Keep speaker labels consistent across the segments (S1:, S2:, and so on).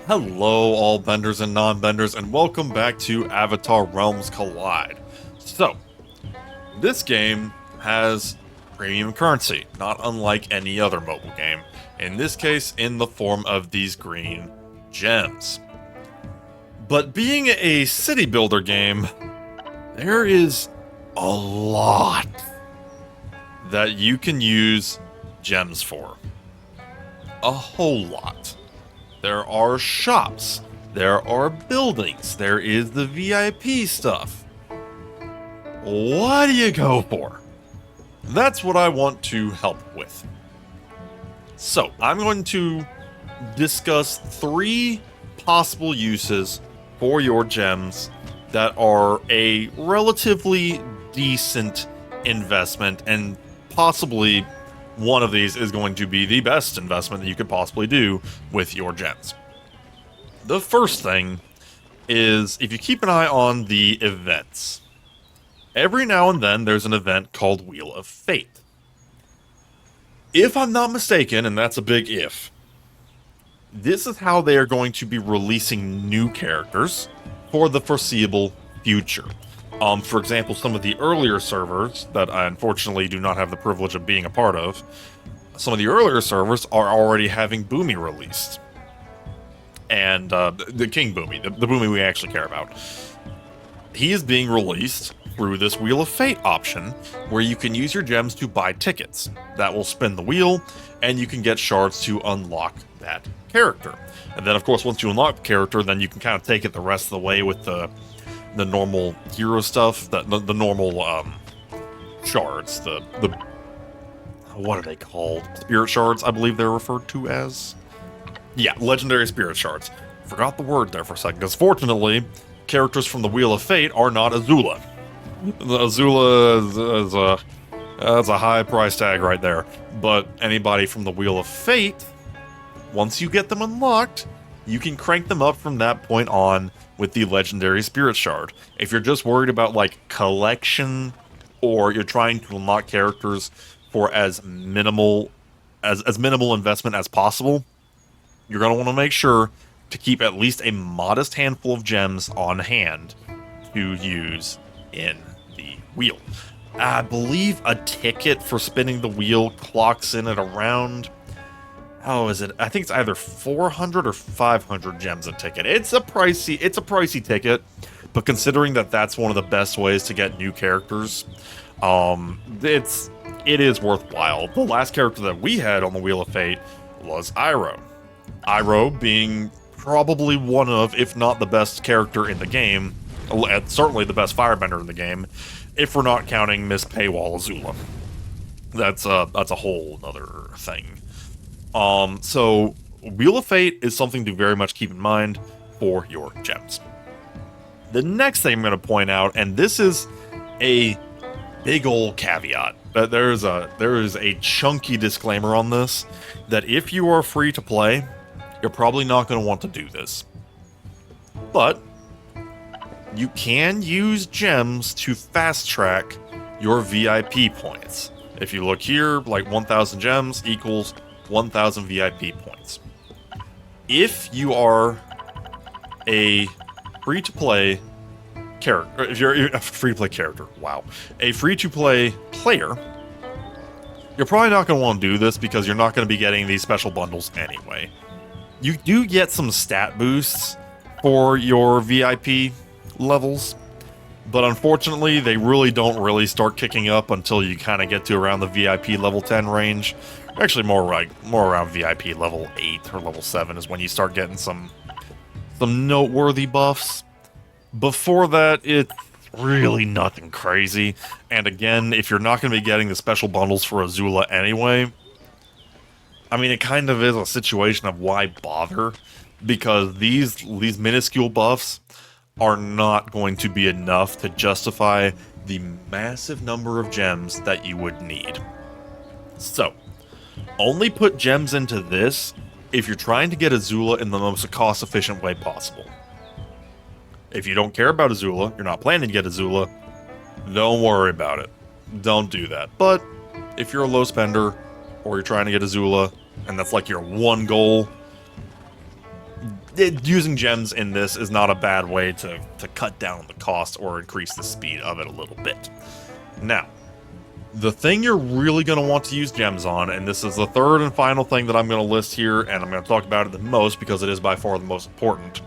S1: Hello, all benders and non-benders, and welcome back to Avatar Realms Collide. So, this game has premium currency, not unlike any other mobile game. In this case, in the form of these green gems. But being a city builder game, there is a lot that you can use gems for. A whole lot. There are shops, there are buildings, there is the VIP stuff. What do you go for? That's what I want to help with. So, I'm going to discuss 3 possible uses for your gems that are a relatively decent investment, and possibly one of these is going to be the best investment that you could possibly do with your gems. The first thing is, if you keep an eye on the events, every now and then there's an event called Wheel of Fate. If I'm not mistaken, and that's a big if, this is how they are going to be releasing new characters for the foreseeable future. For example, some of the earlier servers that I unfortunately do not have the privilege of being a part of, some of the earlier servers are already having Boomy released. And the King Boomy, the Boomy we actually care about. He is being released through this Wheel of Fate option, where you can use your gems to buy tickets. That will spin the wheel, and you can get shards to unlock that character. And then, of course, once you unlock the character, then you can kind of take it the rest of the way with the normal hero stuff, the normal shards, the what are they called? Spirit shards, I believe they're referred to as. Yeah, legendary spirit shards. Forgot the word there for a second, because fortunately, characters from the Wheel of Fate are not Azula. The Azula is a high price tag right there. But anybody from the Wheel of Fate, once you get them unlocked, you can crank them up from that point on with the legendary spirit shard. If you're just worried about like collection, or you're trying to unlock characters for as minimal investment as possible, you're going to want to make sure to keep at least a modest handful of gems on hand to use in the wheel. I believe a ticket for spinning the wheel clocks in at around, how is it? I think it's either 400 or 500 gems a ticket. It's a pricey ticket, but considering that that's one of the best ways to get new characters, it is worthwhile. The last character that we had on the Wheel of Fate was Iroh. Iroh being probably one of, if not the best character in the game, certainly the best firebender in the game, if we're not counting Miss Paywall Azula. That's a whole other thing. So Wheel of Fate is something to very much keep in mind for your gems. The next thing I'm going to point out, and this is a big old caveat, that there is a chunky disclaimer on this, that if you are free to play, you're probably not going to want to do this. But you can use gems to fast track your VIP points. If you look here, like 1,000 gems equals 1,000 VIP points. If you are a free-to-play character, if you're a free-to-play character, wow, a free-to-play player, you're probably not going to want to do this because you're not going to be getting these special bundles anyway. You do get some stat boosts for your VIP levels, but unfortunately, they really don't start kicking up until you kind of get to around the VIP level 10 range. Actually, more around VIP level 8 or level 7 is when you start getting some noteworthy buffs. Before that, it's really nothing crazy. And again, if you're not going to be getting the special bundles for Azula anyway, I mean, it kind of is a situation of why bother, because these minuscule buffs are not going to be enough to justify the massive number of gems that you would need. So, only put gems into this if you're trying to get Azula in the most cost-efficient way possible. If you don't care about Azula, you're not planning to get Azula, don't worry about it. Don't do that. But if you're a low spender, or you're trying to get Azula, and that's like your one goal, using gems in this is not a bad way to cut down the cost or increase the speed of it a little bit. Now, the thing you're really going to want to use gems on, and this is the third and final thing that I'm going to list here, and I'm going to talk about it the most because it is by far the most important,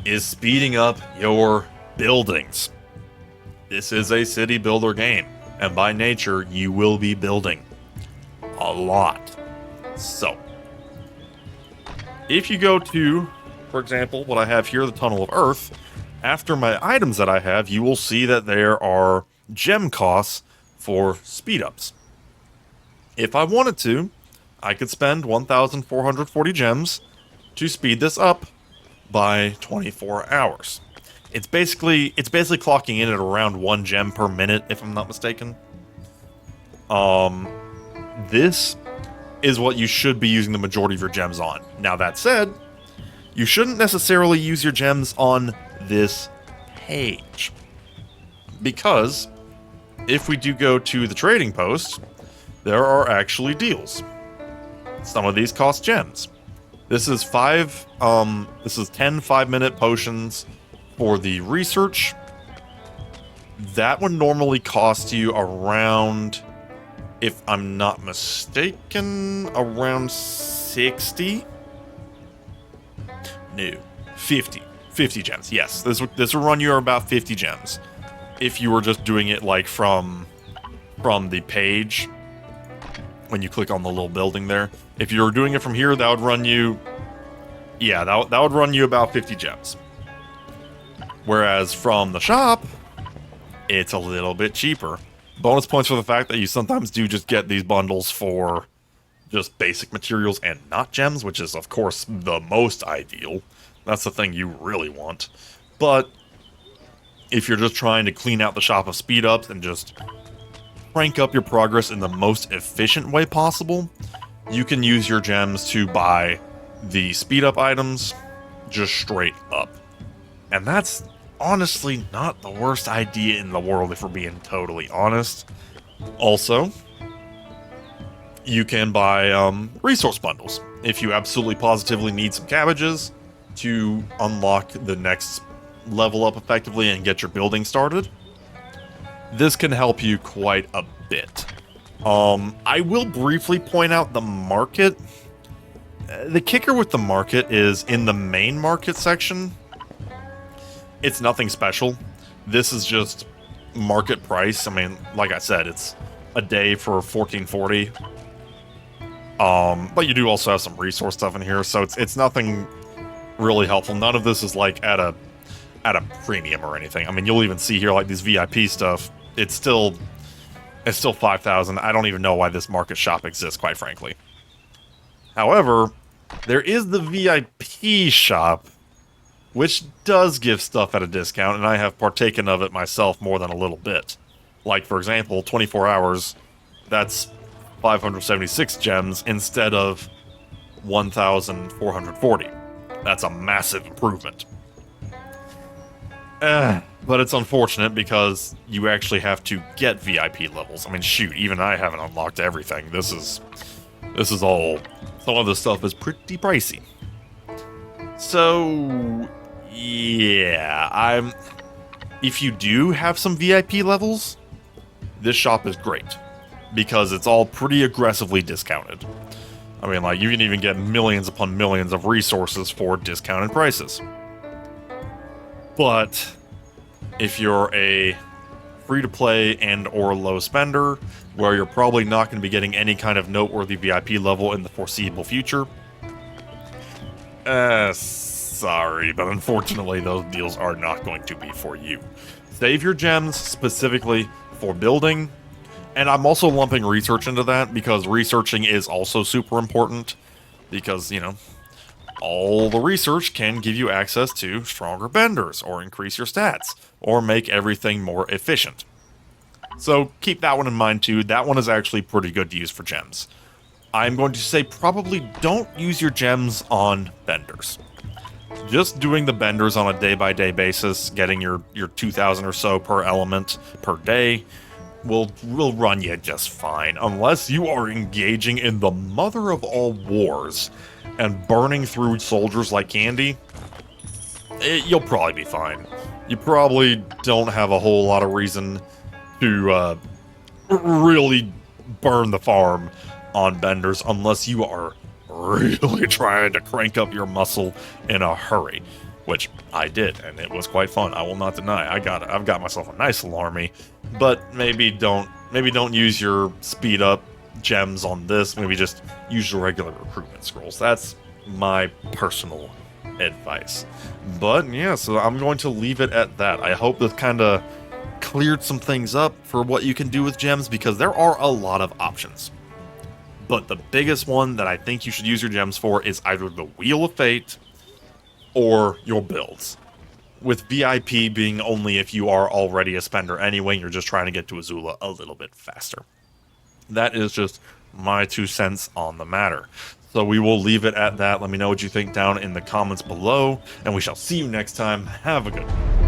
S1: is speeding up your buildings. This is a city builder game, and by nature, you will be building a lot. So, if you go to, for example, what I have here, the Tunnel of Earth, after my items that I have, you will see that there are gem costs for Speedups. If I wanted to, I could spend 1,440 gems to speed this up by 24 hours. It's basically clocking in at around 1 gem per minute, if I'm not mistaken. This is what you should be using the majority of your gems on. Now that said, you shouldn't necessarily use your gems on this page, because if we do go to the trading post, there are actually deals. Some of these cost gems. This is 10 5-minute potions for the research. That would normally cost you around, if I'm not mistaken, around 60? No, 50. 50 gems, yes. This will run you about 50 gems. If you were just doing it like from the page, when you click on the little building there. If you were doing it from here, that would run you, yeah, that would run you about 50 gems. Whereas from the shop, it's a little bit cheaper. Bonus points for the fact that you sometimes do just get these bundles for just basic materials and not gems, which is, of course, the most ideal. That's the thing you really want. But if you're just trying to clean out the shop of Speedups and just crank up your progress in the most efficient way possible, you can use your gems to buy the speed up items just straight up. And that's honestly not the worst idea in the world, if we're being totally honest. Also, you can buy resource bundles if you absolutely positively need some cabbages to unlock the next level up effectively and get your building started. This can help you quite a bit. I will briefly point out the market. The kicker with the market is in the main market section, it's nothing special. This is just market price. I mean, like I said, it's a day for 1440. But you do also have some resource stuff in here, so it's nothing really helpful. None of this is like at a premium or anything. I mean, you'll even see here like these VIP stuff. It's still 5,000. I don't even know why this market shop exists, quite frankly. However, there is the VIP shop, which does give stuff at a discount, and I have partaken of it myself more than a little bit. Like, for example, 24 hours, that's 576 gems instead of 1,440. That's a massive improvement. But it's unfortunate because you actually have to get VIP levels. I mean, shoot, even I haven't unlocked everything. This is all... Some of this stuff is pretty pricey. So... yeah, if you do have some VIP levels, this shop is great, because it's all pretty aggressively discounted. I mean, like, you can even get millions upon millions of resources for discounted prices. But if you're a free-to-play and or low spender, where you're probably not going to be getting any kind of noteworthy VIP level in the foreseeable future, sorry, but unfortunately those deals are not going to be for you. Save your gems specifically for building, and I'm also lumping research into that because researching is also super important, because, you know, all the research can give you access to stronger benders, or increase your stats, or make everything more efficient. So keep that one in mind too. That one is actually pretty good to use for gems. I'm going to say probably don't use your gems on benders. Just doing the benders on a day-by-day basis, getting your 2,000 or so per element per day, will run you just fine, unless you are engaging in the mother of all wars and burning through soldiers like candy. You'll probably be fine. You probably don't have a whole lot of reason to really burn the farm on benders unless you are really trying to crank up your muscle in a hurry, which I did, and it was quite fun. I will not deny. I've got myself a nice little army, but maybe don't use your speed up gems on this. Maybe just use your regular recruitment scrolls. That's my personal advice. But yeah, so I'm going to leave it at that. I hope this kind of cleared some things up for what you can do with gems, because there are a lot of options. But the biggest one that I think you should use your gems for is either the Wheel of Fate or your builds. With VIP being only if you are already a spender anyway, you're just trying to get to Azula a little bit faster. That is just my 2 cents on the matter. So we will leave it at that. Let me know what you think down in the comments below, and we shall see you next time. Have a good one.